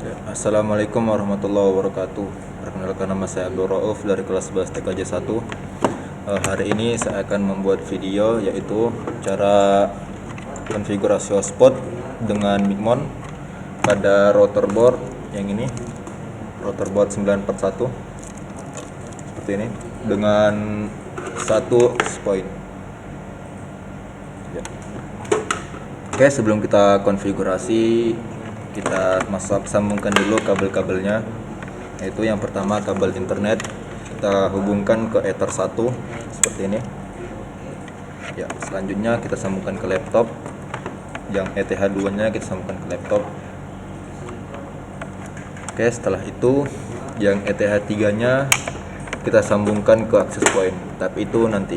Ya, Assalamualaikum warahmatullahi wabarakatuh. Perkenalkan, nama saya Abdul Rauf dari kelas 11 TKJ 1. Hari ini saya akan membuat video yaitu cara konfigurasi hotspot dengan Micmon pada router board yang ini, router board 941 seperti ini dengan satu access point. Ya. Oke, sebelum kita konfigurasi, kita sambungkan dulu kabel-kabelnya. Yaitu yang pertama kabel internet, kita hubungkan ke Ether 1 seperti ini. Ya, selanjutnya kita sambungkan ke laptop. Yang ETH2-nya kita sambungkan ke laptop. Oke, setelah itu yang ETH3-nya kita sambungkan ke access point, tapi itu nanti.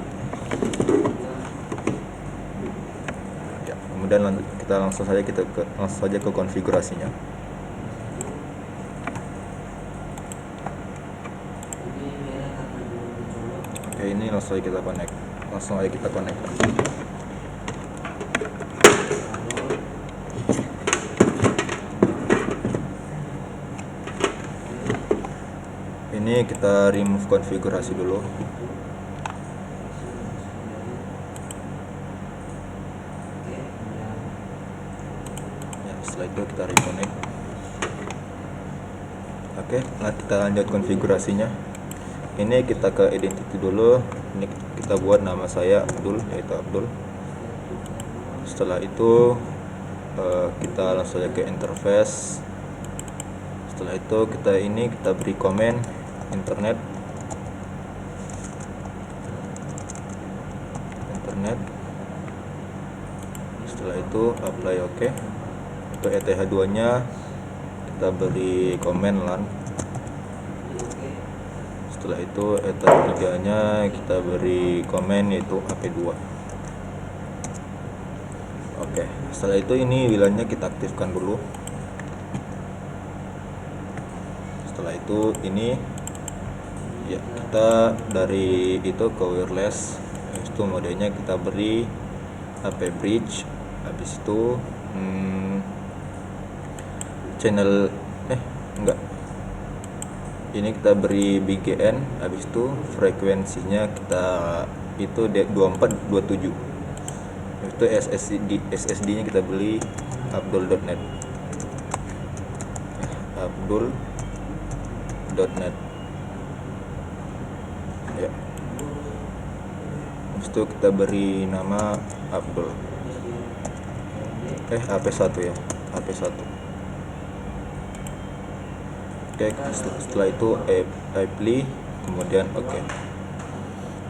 Ya, kemudian kita langsung saja ke konfigurasinya. Oke, ini langsung aja kita connect. Ini kita remove konfigurasi dulu. Ya, setelah itu kita reconnect. Oke, kita lanjut konfigurasinya. Ini kita ke identity dulu. Ini kita buat nama saya Abdul, yaitu Abdul. Setelah itu kita langsung saja ke interface. Setelah itu kita beri komen internet. Setelah itu apply OK. Untuk ETH2-nya kita beri komen LAN. Setelah itu ETH3-nya kita beri komen yaitu HP2. Oke, setelah itu ini WLAN-nya kita aktifkan dulu. Setelah itu ini ya, kita dari itu ke wireless. Itu modenya kita beri HP bridge. Habis itu channel ini kita beri BGN. Habis itu frekuensinya kita itu 2427. Itu SSD-nya kita beli abdul.net. Ya. Habis itu kita beri nama Abdul. HP1 ya, HP1. Oke, setelah itu apply, kemudian oke.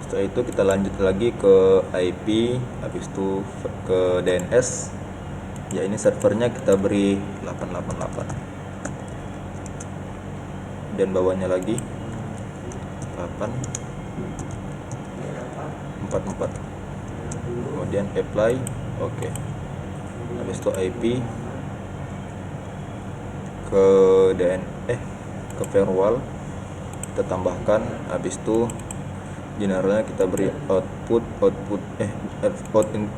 Setelah itu kita lanjut lagi ke IP, habis itu ke DNS. Ya, ini servernya kita beri 888. Dan bawahnya lagi 844. Kemudian apply, oke. Habis itu IP ke ke firewall kita tambahkan. Habis itu generalnya kita beri output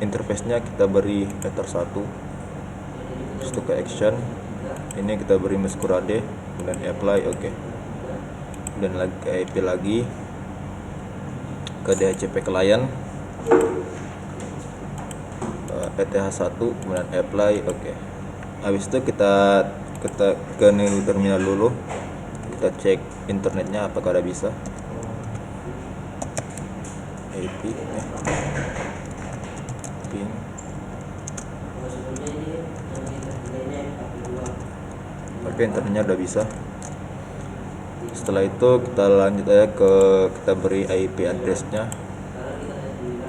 interface-nya kita beri Ether 1. Habis itu ke action ini kita beri masquerade, kemudian apply, oke. Dan lagi ke IP lagi ke DHCP client ETH1, kemudian apply, oke. Habis itu kita ke new terminal dulu, kita cek internetnya apakah ada bisa. IP ping. Oke, internetnya udah bisa. Setelah itu kita lanjut aja kita beri IP address-nya,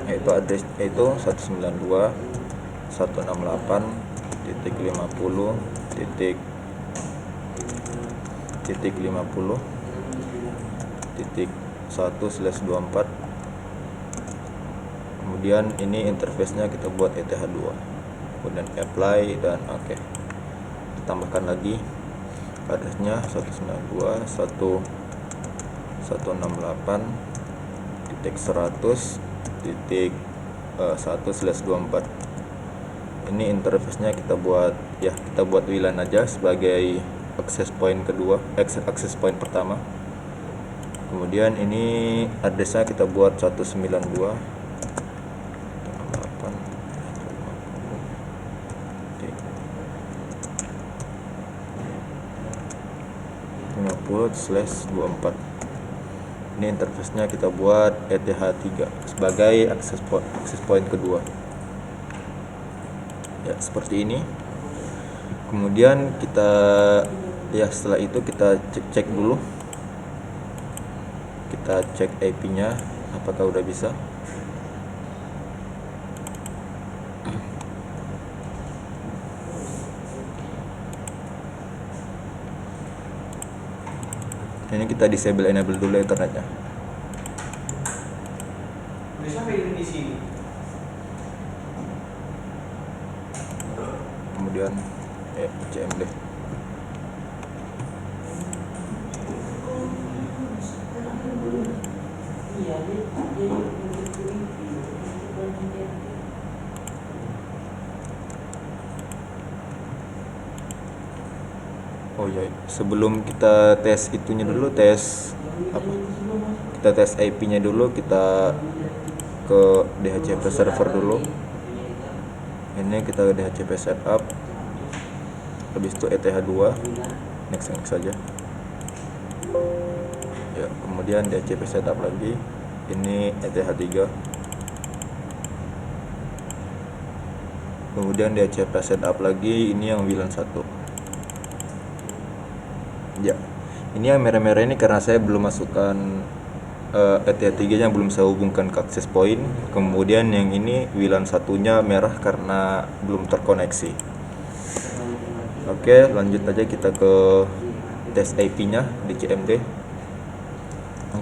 yaitu 192.168.50.1/24. Kemudian ini interface-nya kita buat ETH2, kemudian apply dan oke. Tambahkan lagi address-nya 192.168.1/24. Ini interface-nya kita buat WLAN aja sebagai akses point kedua, akses point pertama. Kemudian ini addressnya kita buat 192 50/24. Ini interface-nya kita buat ETH3 sebagai akses point kedua. Ya, seperti ini. Kemudian kita setelah itu kita cek dulu. Kita cek IP-nya apakah udah bisa. Ini kita disable enable dulu internetnya. Kemudian CMD. Oh ya, sebelum kita tes itunya dulu, tes apa? Kita tes IP-nya dulu, kita ke DHCP server dulu. Ini kita ke DHCP setup. Habis itu ETH2. Next saja. Ya, kemudian DHCP setup lagi. Ini ETH3. Kemudian DHCP setup lagi, ini yang VLAN 1. Ya, ini yang merah-merah ini karena saya belum masukkan ETH3 nya belum saya hubungkan ke access point. Kemudian yang ini VLAN satunya merah karena belum terkoneksi. Oke, lanjut aja kita ke tes IP nya di CMD.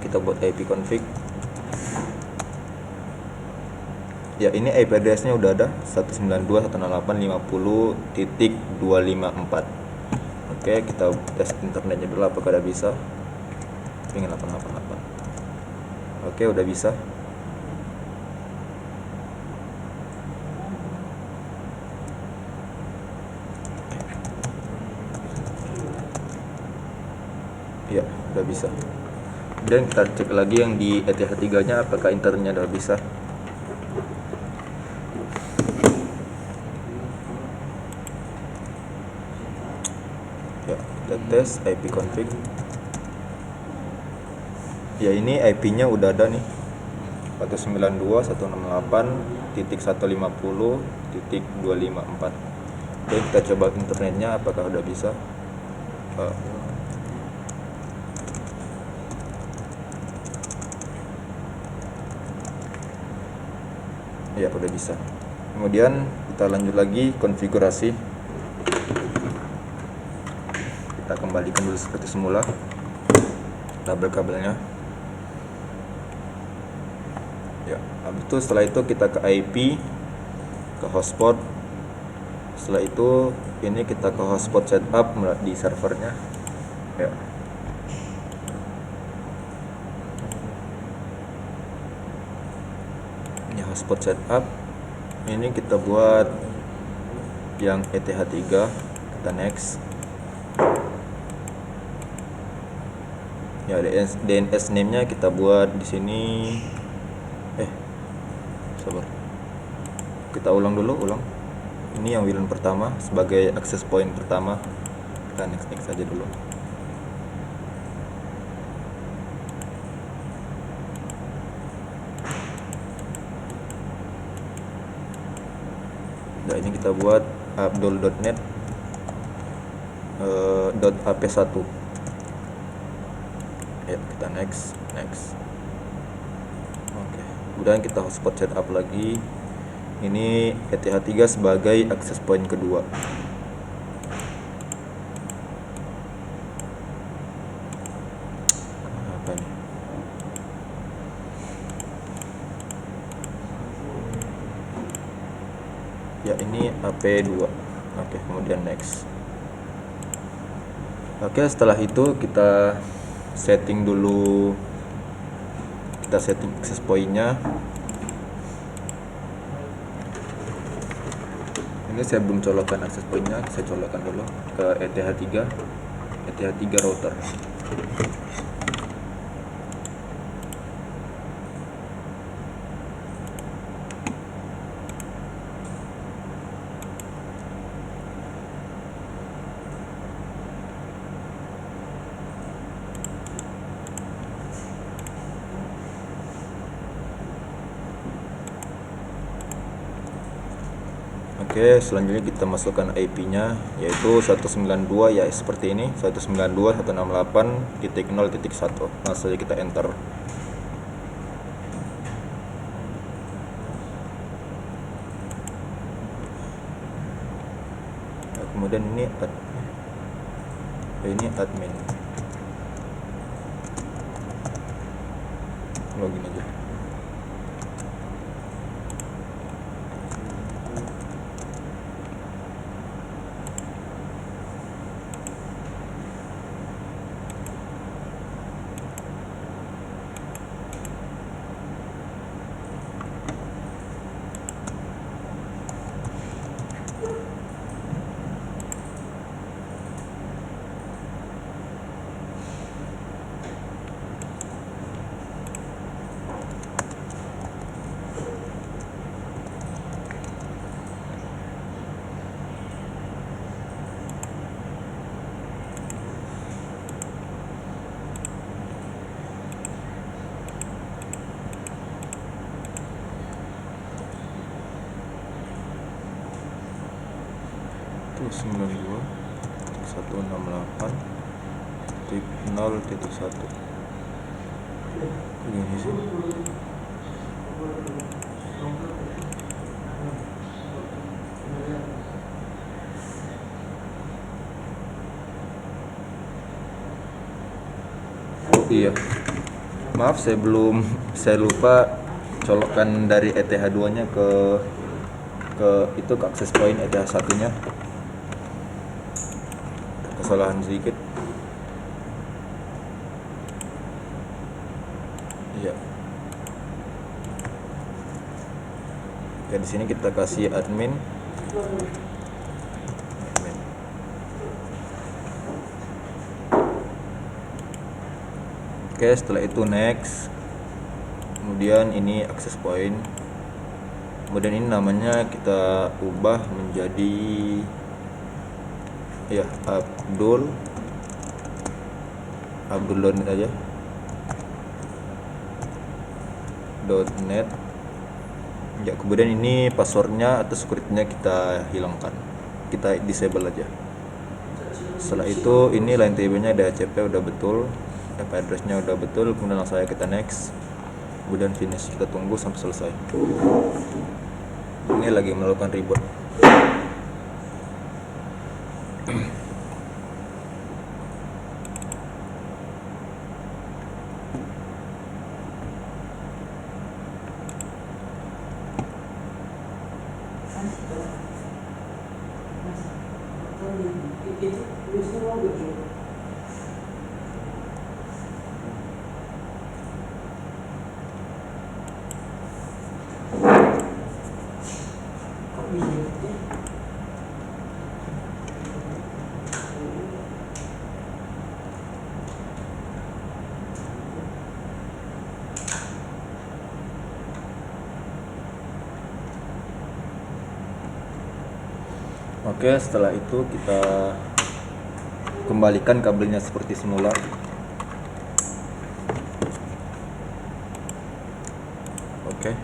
Kita buat IP config. Ya, ini IP address nya udah ada 192.168.50.254. Oke, kita tes internetnya dulu apakah udah bisa. Pengen 888. Oke, udah bisa. Ya, udah bisa. Dan kita cek lagi yang di ETH3 nya apakah internetnya udah bisa. Ya, kita tes IP config. Ya, ini IP-nya udah ada nih. 192.168.150.254. Oke, kita coba internetnya apakah udah bisa. Ya, udah bisa. Kemudian kita lanjut lagi konfigurasi. Kita kembalikan dulu seperti semula kabel-kabelnya. Ya, habis itu setelah itu kita ke IP, ke hotspot. Setelah itu ini kita ke hotspot setup di servernya. Ya. Ini hotspot setup. Ini kita buat yang ETH3. Kita next. Ya, DNS name-nya kita buat di sini. Sabar. Kita ulang dulu, Ini yang VLAN pertama sebagai access point pertama. Kita next saja dulu. Nah, ini kita buat abdul.net .ap1. Ya, kita next. Oke. Kemudian kita hotspot setup lagi. Ini ETH3 sebagai access point kedua. Apa nih? Ya, ini AP2. Oke, kemudian next. Oke, setelah itu kita setting dulu. Kita setting access point-nya. Ini saya belum colokkan access point-nya, saya colokkan dulu ke ETH3. ETH3 router. Oke, selanjutnya kita masukkan IP-nya, yaitu 192 ya seperti ini, 192.168.0.1. Langsung saja kita enter. Nah, kemudian ini admin. Login aja. Itu 92.168.0.1. Begini sih. Oh iya, maaf saya lupa colokan dari ETH2 nya ke itu ke access point ETH1 nya. Kesalahan sedikit. Iya. Oke, di sini kita kasih admin. Oke, setelah itu next. Kemudian ini access point. Kemudian ini namanya kita ubah menjadi ya Abdul.net aja. .net. Ya, kemudian ini passwordnya atau security-nya kita hilangkan, kita disable aja. Setelah itu ini line TB-nya DHCP udah betul, IP address-nya udah betul, kemudian langsung aja kita next, kemudian finish. Kita tunggu sampai selesai. Ini lagi melakukan reboot. Oke, setelah itu kita kembalikan kabelnya seperti semula. Oke.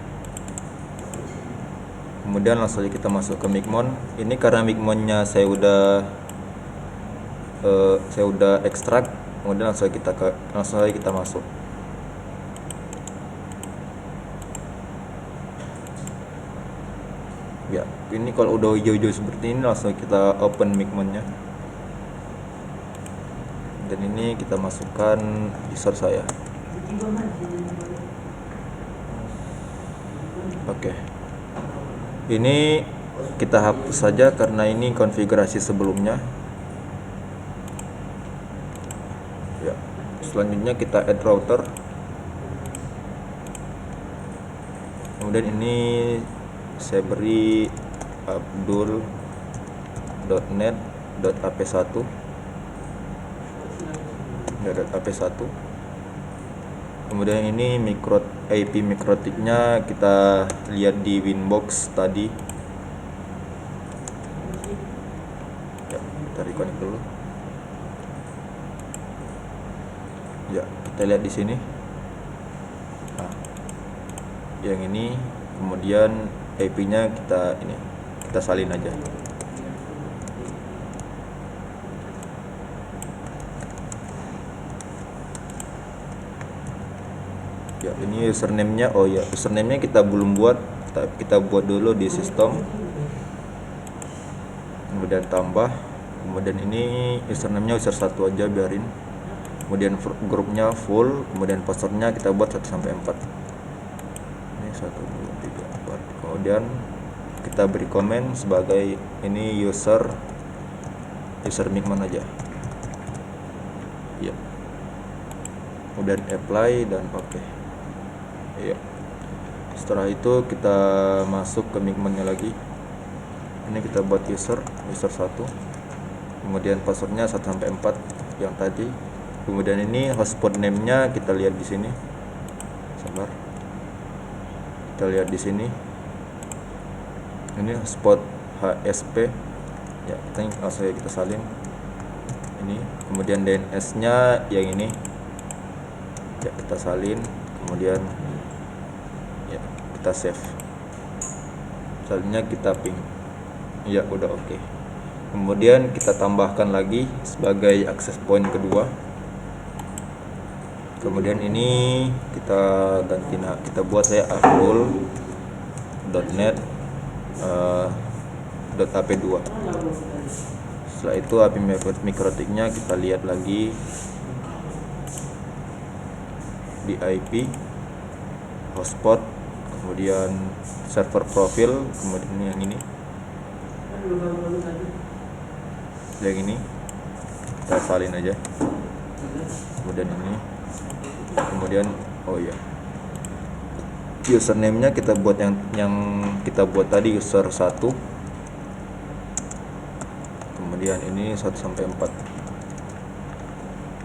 Kemudian langsung saja kita masuk ke Micmon. Ini karena Micmonnya saya udah ekstrak, kemudian langsung saja kita masuk. Ya, ini kalau udah hijau-hijau seperti ini langsung kita open Micmonnya. Dan ini kita masukkan user saya. Oke. Ini kita hapus saja karena ini konfigurasi sebelumnya. Ya. Selanjutnya kita add router. Kemudian ini saya beri abdul.net.ap1. .ap1. Kemudian ini IP mikrotiknya kita lihat di Winbox tadi. Ya, kita reconnect dulu. Ya, kita lihat di sini. Nah, yang ini, kemudian IP-nya kita salin aja. Ya, ini username-nya. Oh ya, username-nya kita belum buat, kita buat dulu di sistem. Kemudian tambah. Kemudian ini username-nya user 1 aja, biarin. Kemudian grupnya full, kemudian password-nya kita buat 1 sampai 4. Ini 1 2 3 4. Kemudian kita beri komen sebagai ini user Migman aja. Ya. Kemudian apply dan oke. Ya. Setelah itu kita masuk ke Migman-nya lagi. Ini kita buat user 1. Kemudian passwordnya 1 sampai 4 yang tadi. Kemudian ini hotspot name-nya kita lihat di sini. Sabar. Kita lihat di sini. Ini hotspot HSP. Ya, kita salin. Ini. Kemudian DNS-nya yang ini. Ya, kita salin. Kemudian ya, kita save. Selanjutnya kita ping. Ya, udah oke. Kemudian kita tambahkan lagi sebagai access point kedua. Kemudian ini kita ganti, kita buat saya abdul.net .ap2. Setelah itu API mikrotiknya kita lihat lagi di IP, hotspot, kemudian server profil, kemudian yang ini kita salin aja. Kemudian ini, kemudian oh ya, username-nya kita buat yang kita buat tadi, user 1. Kemudian ini 1 sampai 4.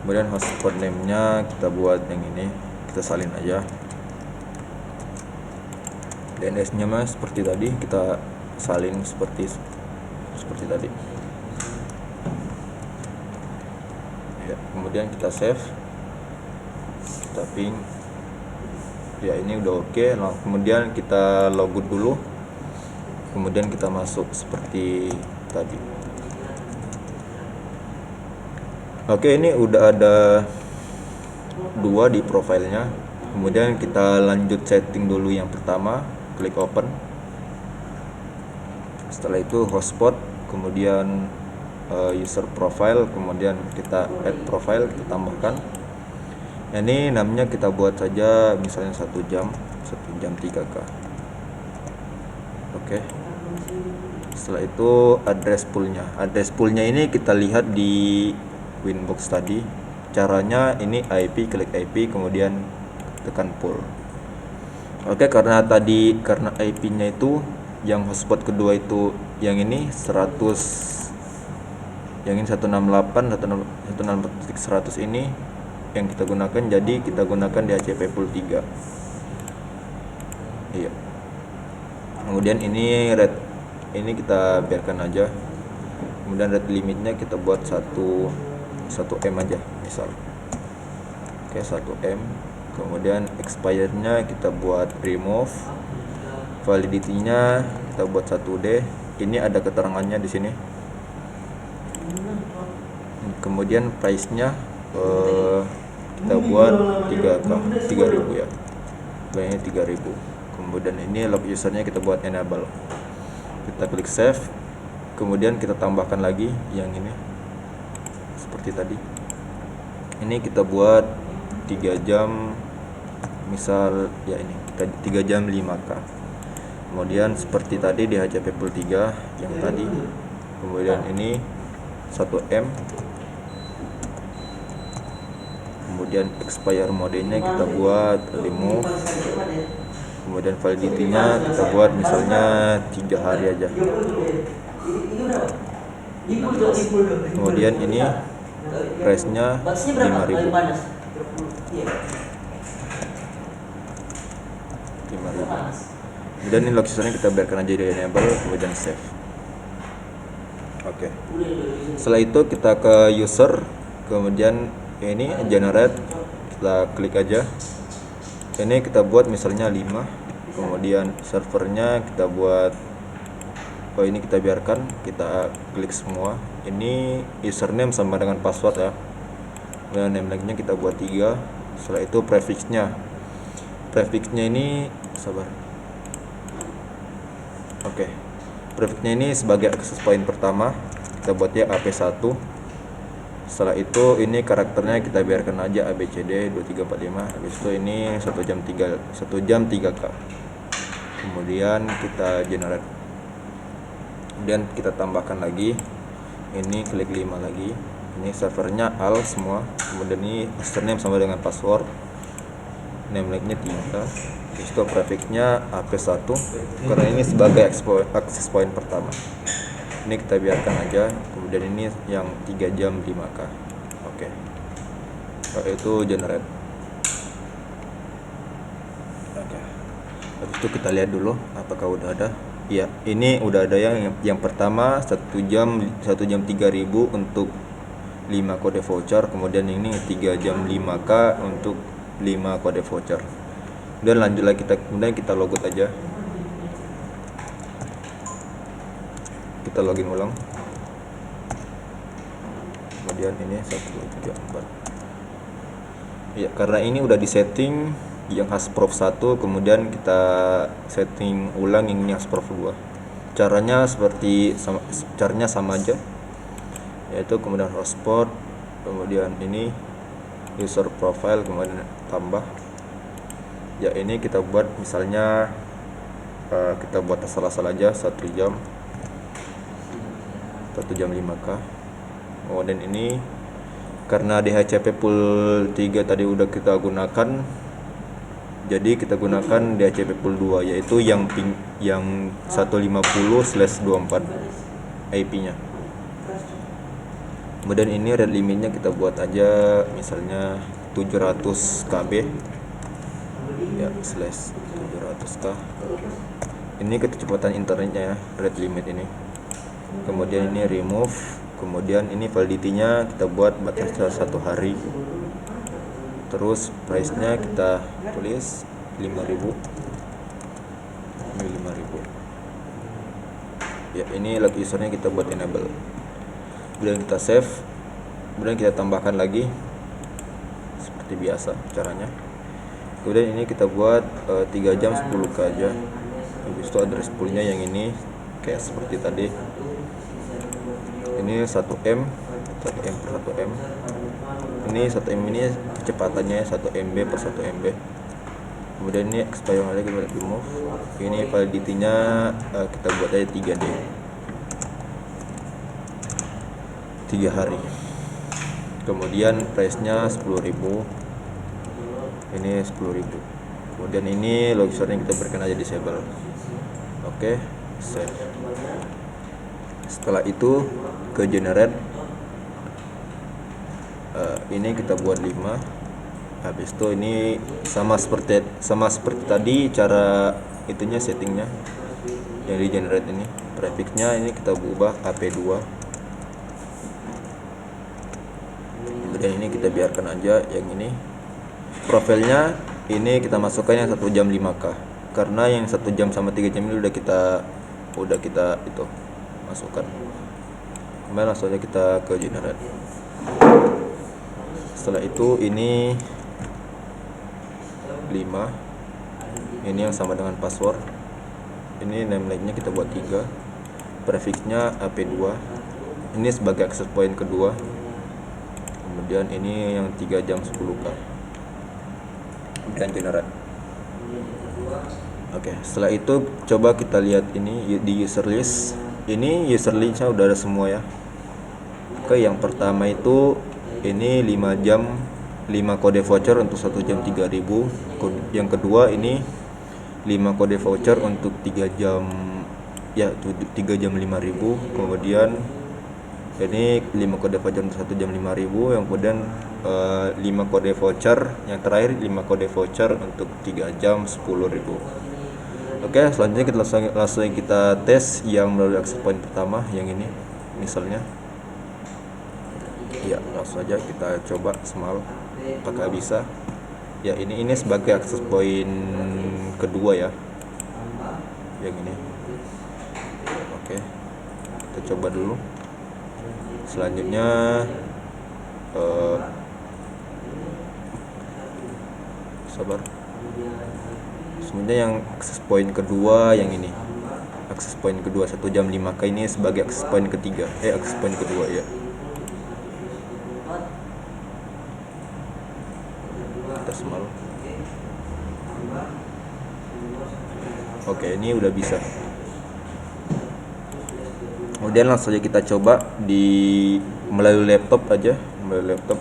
Kemudian hotspot name-nya kita buat yang ini, kita salin aja. DNS-nya mas seperti tadi, kita salin seperti tadi. Ya, kemudian kita save, kita ping. Ya, ini udah oke. Nah, kemudian kita logout dulu. Kemudian kita masuk seperti tadi. Oke, ini udah ada 2 di profilnya. Kemudian kita lanjut setting dulu yang pertama, klik open. Setelah itu hotspot, kemudian user profile, kemudian kita add profile, kita tambahkan. Ini namanya kita buat saja misalnya 1 jam 3K. Oke. Setelah itu address poolnya ini kita lihat di Winbox tadi. Caranya ini IP, klik IP, kemudian tekan pool. Oke, karena IP-nya itu yang hotspot kedua itu yang ini 100, yang ini 168.100 ini yang kita gunakan, jadi kita gunakan DHCP pool 3. Iya. Kemudian ini rate, ini kita biarkan aja. Kemudian rate limitnya kita buat 1 M aja misal. Oke, 1 M. Kemudian expirednya kita buat remove. Validity-nya kita buat 1D. Ini ada keterangannya di sini. Kemudian price-nya kita buat 3.000 ya. Bayarnya 3.000. Kemudian ini log usernya kita buat enable. Kita klik save. Kemudian kita tambahkan lagi yang ini. Seperti tadi. Ini kita buat 3 jam misal ya, ini kita 3 jam 5K. Kemudian seperti tadi di HCP pool 3 yang tadi. Kemudian ini 1 M. Kemudian expire modenya kita buat remove. Kemudian validity-nya kita buat misalnya 3 hari aja. Kemudian ini price nya 5.000. Kemudian ini lock usernya kita biarkan aja di enable, kemudian save. Oke. Setelah itu kita ke user, kemudian ini generate, kita klik aja. Ini kita buat misalnya 5, kemudian servernya kita buat, ini kita biarkan, kita klik semua. Ini username sama dengan password ya. Dan name nya kita buat 3. Setelah itu prefixnya ini sabar. Oke. Prefixnya ini sebagai akses point pertama, kita buatnya AP1. Setelah itu ini karakternya kita biarkan aja ABCD 2345. Habis itu ini 1 jam 3K. Kemudian kita generate. Kemudian kita tambahkan lagi. Ini klik 5 lagi. Ini servernya AL semua. Kemudian ini username sama dengan password. Name nya 3. Habis itu prefixnya AP1 karena ini sebagai access point pertama. Ini kita biarkan aja. Kemudian ini yang 3 jam 5K. Oke. Itu generate. Oke. Habis itu kita lihat dulu apakah udah ada. Ya, ini udah ada yang pertama 1 jam 3.000 untuk 5 kode voucher, kemudian ini 3 jam 5K untuk 5 kode voucher. Dan lanjut lagi kemudian kita logout aja. Kita login ulang. Kemudian ini 1, 2, 3, 4. Ya, karena ini udah disetting yang Hasprov 1, kemudian kita setting ulang yang Hasprov 2. Caranya sama aja. Yaitu kemudian hotspot, kemudian ini user profile, kemudian tambah. Ya, ini kita buat misalnya kita buat asal-asal aja 1 jam 5K. Kemudian ini karena DHCP pool 3 tadi udah kita gunakan, jadi kita gunakan DHCP pool 2, yaitu yang 150/24 IP nya. Kemudian ini rate limitnya kita buat aja misalnya 700 KB ya, /700K. Ini kecepatan internetnya ya, rate limit ini. Kemudian ini remove, kemudian ini validity-nya kita buat batas 1 hari. Terus price nya kita tulis 5.000. Ini 5.000. Ya, ini log usernya kita buat enable. Kemudian kita save. Kemudian kita tambahkan lagi seperti biasa caranya. Kemudian ini kita buat 3 jam 10K aja. Habis itu address poolnya yang ini kayak seperti tadi. Ini 1M per 1M. Ini 1M ini kecepatannya 1 MB per 1 MB. Kemudian ini expire lagi kita remove. Ini validity-nya kita buat aja 3D. 3 hari. Kemudian price-nya 10.000. Ini 10.000. Kemudian ini log usernya kita berikan aja disable. Oke, save. Setelah itu ke generate. Ini kita buat 5. Habis itu ini sama seperti tadi cara itunya, settingnya yang di generate ini. Prefixnya ini kita ubah AP2. Kemudian ini kita biarkan aja yang ini. Profilnya ini kita masukkan yang 1 jam 5K, karena yang 1 jam sama 3 jam ini udah kita itu masukkan. Kemudian langsung aja kita ke generate. Setelah itu ini 5. Ini yang sama dengan password. Ini nameline-nya kita buat 3. Prefixnya AP2. Ini sebagai access point kedua. Kemudian ini yang 3 jam 10K. Dan generate. Oke, setelah itu coba kita lihat ini di user list. Ini user listnya udah ada semua ya. Oke, yang pertama itu ini 5 jam 5 kode voucher untuk 1 jam 3.000. Yang kedua ini 5 kode voucher untuk 3 jam ya 3 jam 5.000. Kemudian Ini 5 kode voucher untuk 1 jam 5.000, yang kemudian 5 kode voucher, yang terakhir 5 kode voucher untuk 3 jam 10.000. Oke, selanjutnya kita langsung kita tes yang melalui akses point pertama, yang ini misalnya. Ya, langsung aja kita coba small apakah bisa. Ya, ini sebagai akses point kedua ya, yang ini. Oke, kita coba dulu. Selanjutnya sabar. Sebenarnya yang akses point kedua yang ini, akses point kedua 1 jam 5k ini sebagai akses point ketiga, akses point kedua ya. Kita small. Oke, ini udah bisa. Kemudian langsung saja kita coba melalui laptop aja, melalui laptop.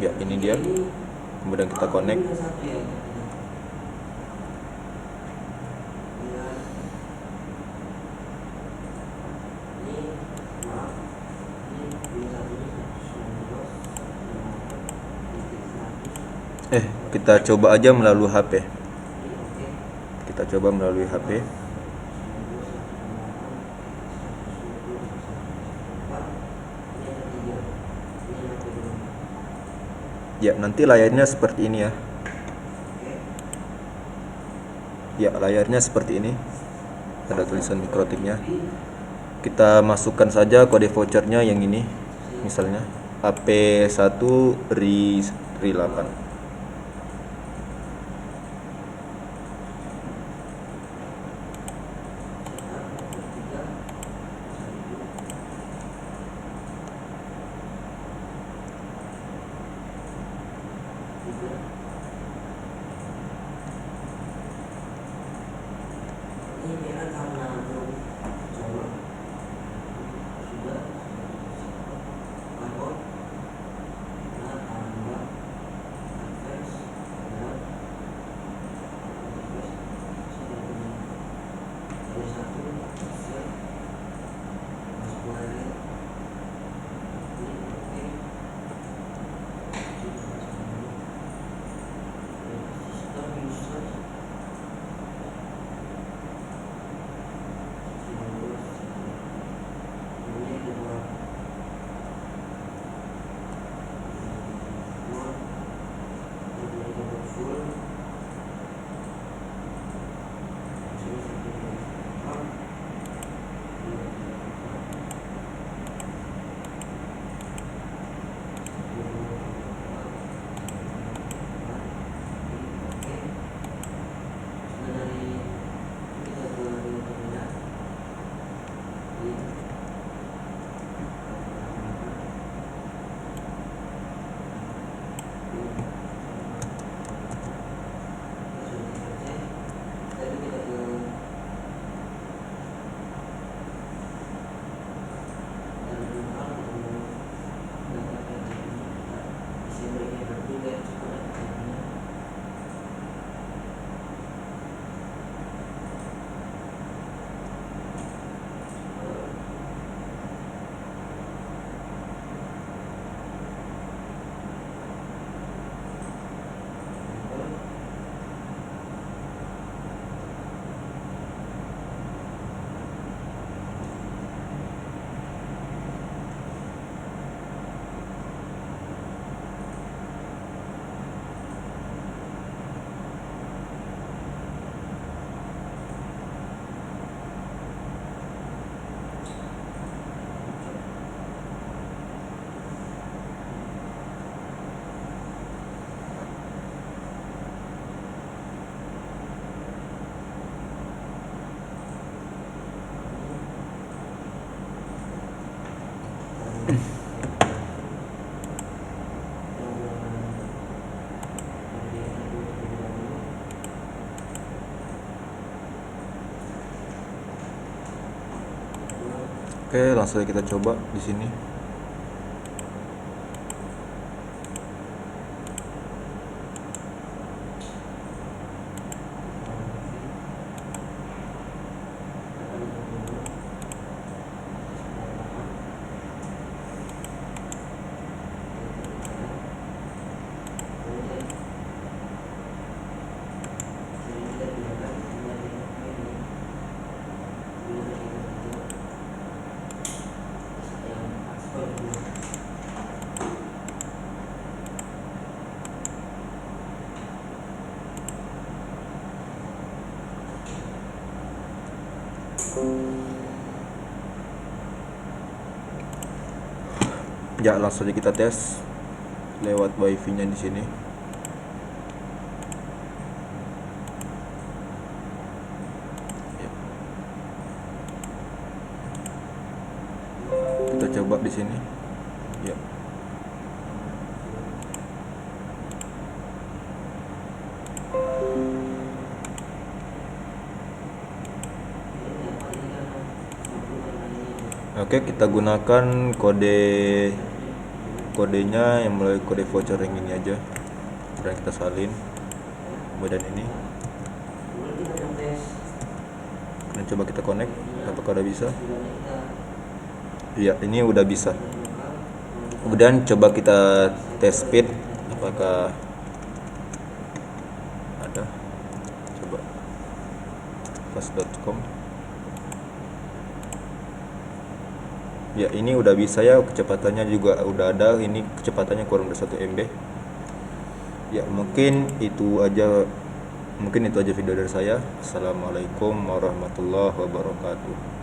Ya, ini dia. Kemudian kita connect. Kita coba aja melalui HP. Kita coba melalui HP. Ya, nanti layarnya seperti ini ya. Ya, layarnya seperti ini. Ada tulisan Mikrotiknya. Kita masukkan saja kode vouchernya yang ini. Misalnya AP1 RI 8. Oke, langsung aja kita coba di sini. Ya, langsung aja kita tes lewat wifi nya di sini. Ya. Kita coba di sini. Ya. Oke, kita gunakan kodenya yang melalui kode voucher yang ini aja, dan kita salin. Kemudian ini, dan coba kita connect, apakah udah bisa? Iya, ini udah bisa. Kemudian coba kita tes speed, apakah ada. Coba fast.com. Ya, ini udah bisa ya, kecepatannya juga udah ada. Ini kecepatannya kurang dari 1 MB. Ya, mungkin itu aja video dari saya. Assalamualaikum warahmatullahi wabarakatuh.